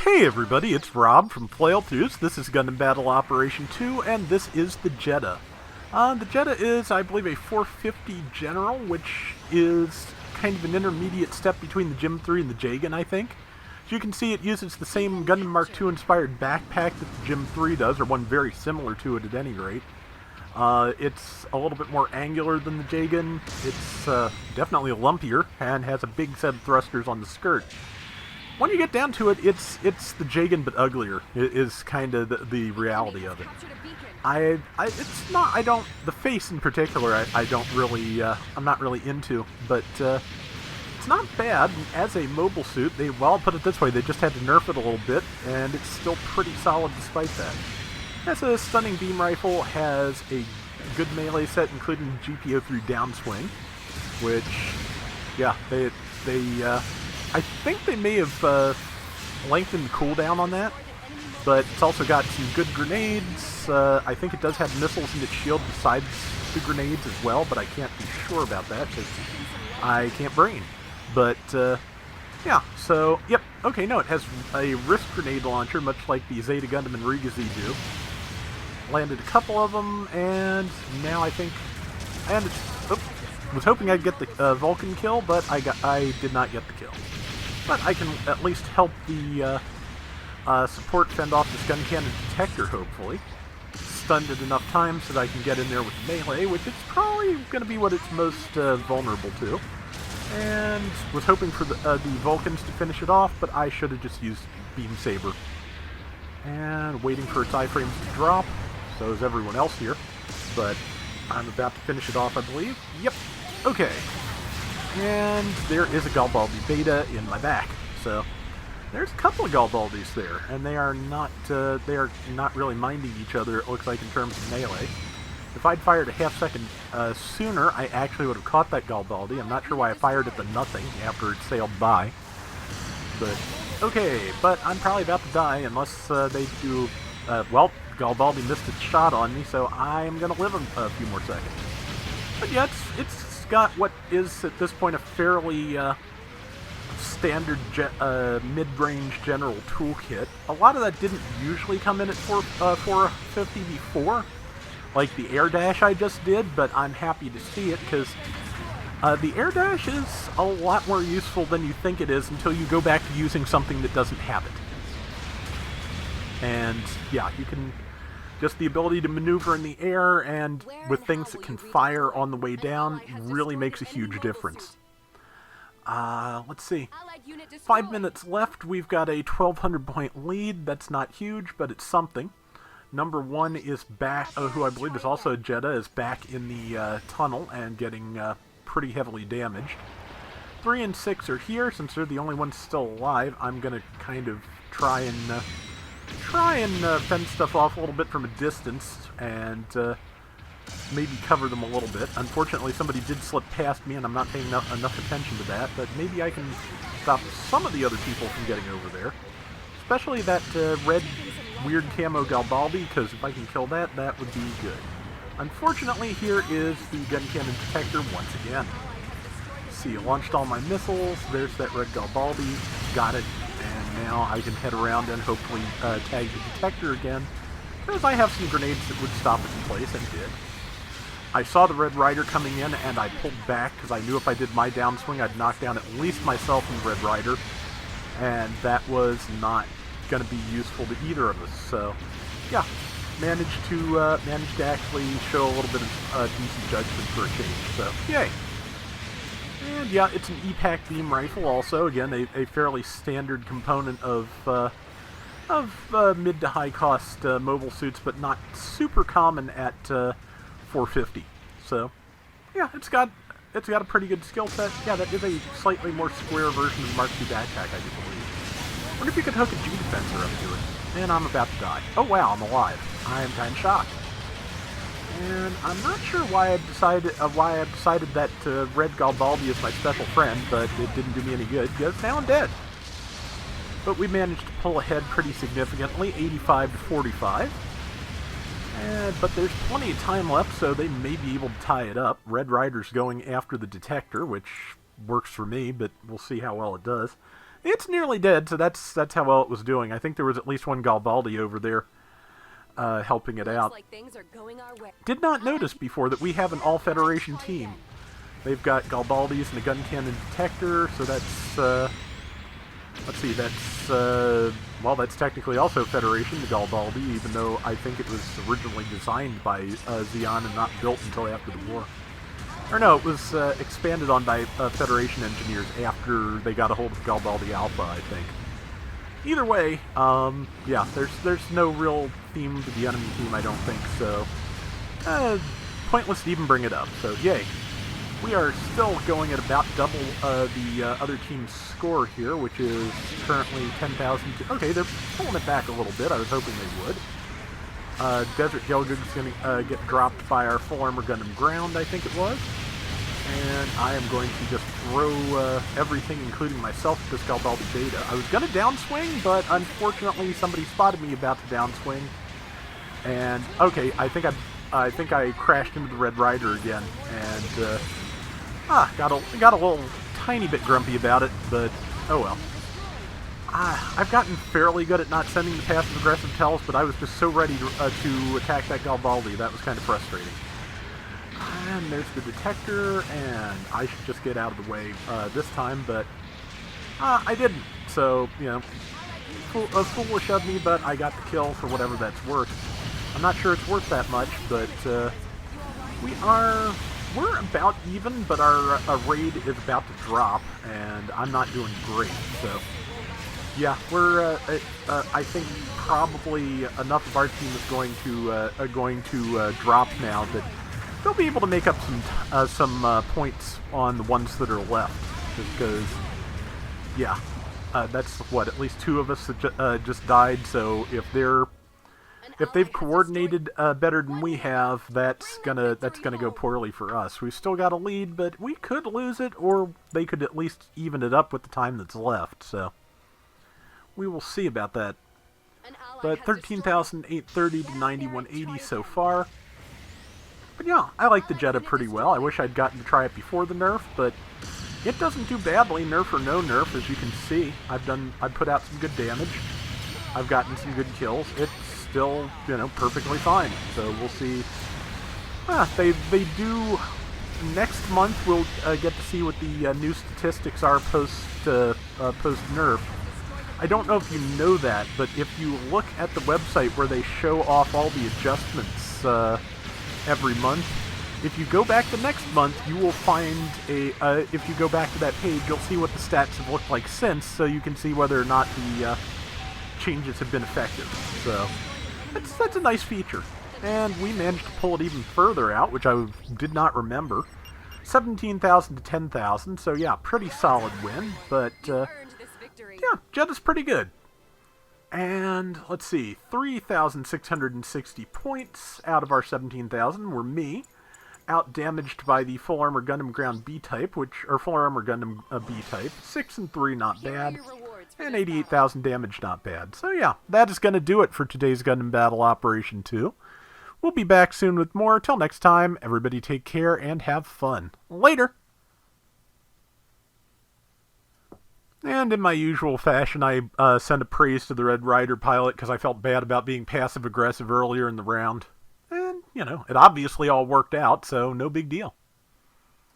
Hey everybody, it's Rob from Flailthroughs. This is Gundam Battle Operation 2, and this is the Jeddah. The Jeddah is, I believe, a 450 General, which is kind of an intermediate step between the GM-3 and the Jeda, I think. As you can see, it uses the same Gundam Mark II inspired backpack that the GM-3 does, or one very similar to it at any rate. It's a little bit more angular than the Jeda. It's definitely lumpier, and has a big set of thrusters on the skirt. When you get down to it, it's the Jeda but uglier, is kind of the reality of it. The face in particular, I don't really, I'm not really into, but it's not bad. As a mobile suit, well, I'll put it this way, they just had to nerf it a little bit, and it's still pretty solid despite that. That's a stunning beam rifle, has a good melee set, including GPO3 downswing, which, yeah, I think they may have lengthened the cooldown on that, but it's also got some good grenades. I think it does have missiles in its shield besides the grenades as well, but I can't be sure about that because I can't brain. But, yeah, so, yep, okay, no, it has a wrist grenade launcher, much like the Zeta Gundam and Riga Z do. Landed a couple of them, and now I think, and was hoping I'd get the Vulcan kill, but I did not get the kill. But I can at least help the support fend off this gun cannon detector, hopefully. Stunned it enough times so that I can get in there with melee, which is probably going to be what it's most vulnerable to. And was hoping for the Vulcans to finish it off, but I should have just used Beam Saber. And waiting for its iframes to drop, so is everyone else here. But I'm about to finish it off, I believe. Yep. Okay. And there is a Galbaldi Beta in my back. So there's a couple of Galbaldis there, and they are not really minding each other, it looks like, in terms of melee. If I'd fired a half second sooner, I actually would have caught that Galbaldi. I'm not sure why I fired at the nothing after it sailed by. But okay, but I'm probably about to die unless they do. Well, Galbaldi missed its shot on me, so I'm gonna live a few more seconds. But yeah, it's got what is at this point a fairly standard mid-range general toolkit. A lot of that didn't usually come in at 450 before, like the air dash I just did, but I'm happy to see it because the air dash is a lot more useful than you think it is until you go back to using something that doesn't have it. And yeah, you can just the ability to maneuver in the air and with things that can fire on the way down really makes a huge difference. Let's see. 5 minutes left. We've got a 1,200 point lead. That's not huge, but it's something. Number 1 is back, who I believe is also a Jeddah, is back in the tunnel and getting pretty heavily damaged. 3 and 6 are here. Since they're the only ones still alive, I'm going to kind of try and fend stuff off a little bit from a distance and maybe cover them a little bit. Unfortunately, somebody did slip past me, and I'm not paying enough attention to that, but maybe I can stop some of the other people from getting over there. Especially that red weird camo Galbaldi, because if I can kill that, that would be good. Unfortunately, here is the gun cannon detector once again. See, launched all my missiles. There's that red Galbaldi. Got it. And now I can head around and hopefully tag the detector again, because I have some grenades that would stop it in place, and did. I saw the Red Rider coming in, and I pulled back, because I knew if I did my downswing, I'd knock down at least myself and the Red Rider, and that was not going to be useful to either of us. So, yeah, managed to actually show a little bit of decent judgment for a change. So, yay! And yeah, it's an EPAC beam rifle also. Again, a fairly standard component of mid to high cost mobile suits, but not super common at 450. So yeah, it's got a pretty good skill set. Yeah, that is a slightly more square version of the Mark II backpack, I do believe. Wonder if you could hook a G-Defensor up to it. And I'm about to die. Oh wow, I'm alive. I am kind of shocked. And I'm not sure why I've decided that Red Galbaldi is my special friend, but it didn't do me any good, because now I'm dead. But we managed to pull ahead pretty significantly, 85 to 45. But there's plenty of time left, so they may be able to tie it up. Red Rider's going after the detector, which works for me, but we'll see how well it does. It's nearly dead, so that's how well it was doing. I think there was at least one Galbaldi over there helping it out. Like things are going our way. Did not notice before that we have an all-Federation team. They've got Galbaldis and a gun cannon detector, so that's, let's see, that's, well, that's technically also Federation, the Galbaldi, even though I think it was originally designed by Zeon and not built until after the war. Or no, it was expanded on by Federation engineers after they got a hold of Galbaldi Alpha, I think. Either way, yeah, there's no real theme to the enemy team, I don't think, so pointless to even bring it up, so yay. We are still going at about double the other team's score here, which is currently 10,000. Okay, they're pulling it back a little bit. I was hoping they would. Desert Gelgug's going to get dropped by our full armor Gundam Ground, I think it was. And I am going to just throw everything, including myself, at this Galbaldi Jeda. I was going to downswing, but unfortunately somebody spotted me about to downswing. And, okay, I think I crashed into the Red Rider again, and got a little tiny bit grumpy about it, but oh well. I've gotten fairly good at not sending the passive-aggressive tells, but I was just so ready to attack that Galbaldi. That was kind of frustrating. And there's the detector, and I should just get out of the way this time, but I didn't. So, you know, foolish of me, but I got the kill for whatever that's worth. I'm not sure it's worth that much, but we're about even, but our raid is about to drop, and I'm not doing great, so yeah, we're I think probably enough of our team is going to drop now that they'll be able to make up some points on the ones that are left, because yeah, that's what, at least 2 of us just died, so if they've coordinated better than we have, that's gonna go poorly for us. We've still got a lead, but we could lose it, or they could at least even it up with the time that's left. So we will see about that. But 13,830 to 9,180 so far. But yeah, I like the Jeddah pretty well. I wish I'd gotten to try it before the nerf, but it doesn't do badly, nerf or no nerf, as you can see. I've put out some good damage. I've gotten some good kills. It's still, you know, perfectly fine. So we'll see. They do next month. We'll get to see what the new statistics are post nerf. I don't know if you know that, but if you look at the website where they show off all the adjustments every month, if you go back the next month, you will find if you go back to that page, you'll see what the stats have looked like since, so you can see whether or not the changes have been effective. So that's a nice feature, and we managed to pull it even further out, which I did not remember. 17,000 to 10,000, so yeah, pretty solid win, but yeah, Jedda's pretty good. And let's see, 3,660 points out of our 17,000 were me, out damaged by the full armor Gundam Ground B-type, or full armor Gundam B-type. 6 and 3, not bad. And 88,000 damage, not bad. So yeah, that is going to do it for today's Gundam Battle Operation 2. We'll be back soon with more. Till next time, everybody take care and have fun. Later! And in my usual fashion, I sent a praise to the Red Rider pilot because I felt bad about being passive-aggressive earlier in the round. And, you know, it obviously all worked out, so no big deal.